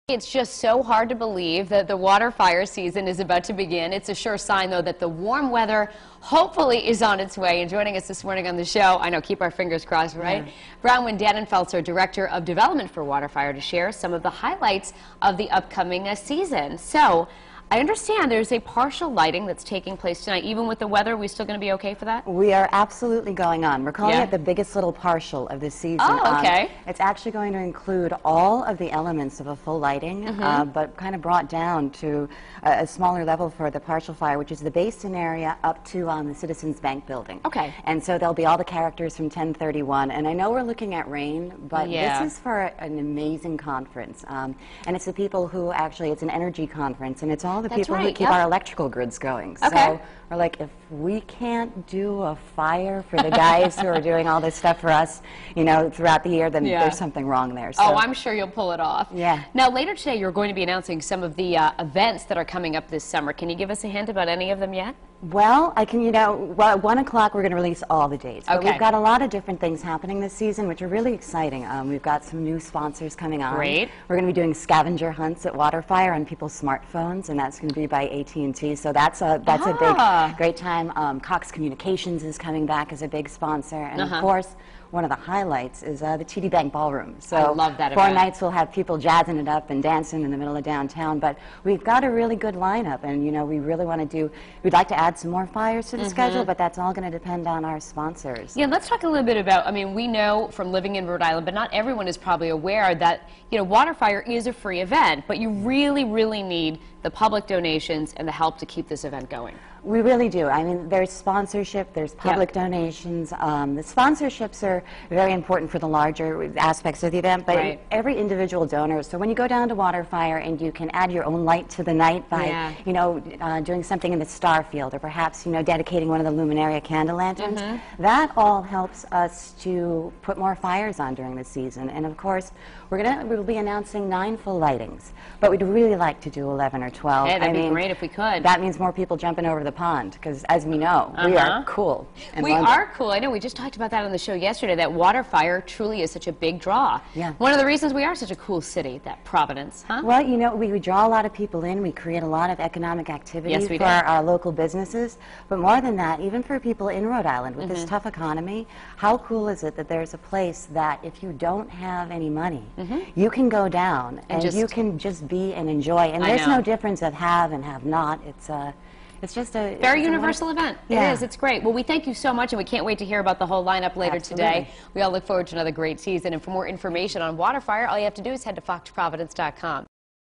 It's just so hard to believe that the water fire season is about to begin. It's a sure sign, though, that the warm weather hopefully is on its way. And joining us this morning on the show, I know, keep our fingers crossed, right? Yeah. Bronwyn Dannenfelser, Director of Development for WaterFire, to share some of the highlights of the upcoming season. So, I understand there's a partial lighting that's taking place tonight. Even with the weather, are we still going to be okay for that? We are absolutely going on. We're calling it the biggest little partial of the season. Oh, okay. It's actually going to include all of the elements of a full lighting, but kind of brought down to a smaller level for the partial fire, which is the basin area up to the Citizens Bank building. Okay. And so there'll be all the characters from 1031. And I know we're looking at rain, but this is for an amazing conference. And it's the people who actually, it's an energy conference, and it's all the people who keep our electrical grids going. So we're like, if we can't do a fire for the guys who are doing all this stuff for us, you know, throughout the year, then there's something wrong there. So. Oh, I'm sure you'll pull it off. Yeah. Now, later today, you're going to be announcing some of the events that are coming up this summer. Can you give us a hint about any of them yet? Well, I can, at 1 o'clock we're going to release all the dates. But we've got a lot of different things happening this season, which are really exciting. We've got some new sponsors coming on. Great. We're going to be doing scavenger hunts at WaterFire on people's smartphones, and that's going to be by AT&T. So that's a big, great time. Cox Communications is coming back as a big sponsor, and of course, one of the highlights is the TD Bank Ballroom. So I love that 4 event. nights we'll have people jazzing it up and dancing in the middle of downtown. But we've got a really good lineup, and we really want to we'd like to add some more fires to the schedule, but that's all going to depend on our sponsors. Yeah, let's talk a little bit about, we know from living in Rhode Island, but not everyone is probably aware that, WaterFire is a free event, but you really, really need the public donations and the help to keep this event going. We really do. There's sponsorship, there's public donations. The sponsorships are very important for the larger aspects of the event, but every individual donor, so when you go down to WaterFire and you can add your own light to the night by, doing something in the star field, or perhaps, dedicating one of the Luminaria candle lanterns, that all helps us to put more fires on during the season. And of course, we'll be announcing 9 full lightings, but we'd really like to do 11 or 12. Yeah, that'd be great if we could. That means more people jumping over the pond, because as we know, we are cool. We are cool. I know, we just talked about that on the show yesterday, that WaterFire truly is such a big draw. Yeah. One of the reasons we are such a cool city, that Providence, huh? Well, we draw a lot of people in, we create a lot of economic activity for our local businesses, but more than that, even for people in Rhode Island with this tough economy, how cool is it that there's a place that if you don't have any money, you can go down and you can just be and enjoy, and there's no difference of have and have not. It's just a very universal event. It is. It's great. Well, we thank you so much, and we can't wait to hear about the whole lineup later today. We all look forward to another great season. And for more information on WaterFire, all you have to do is head to foxprovidence.com.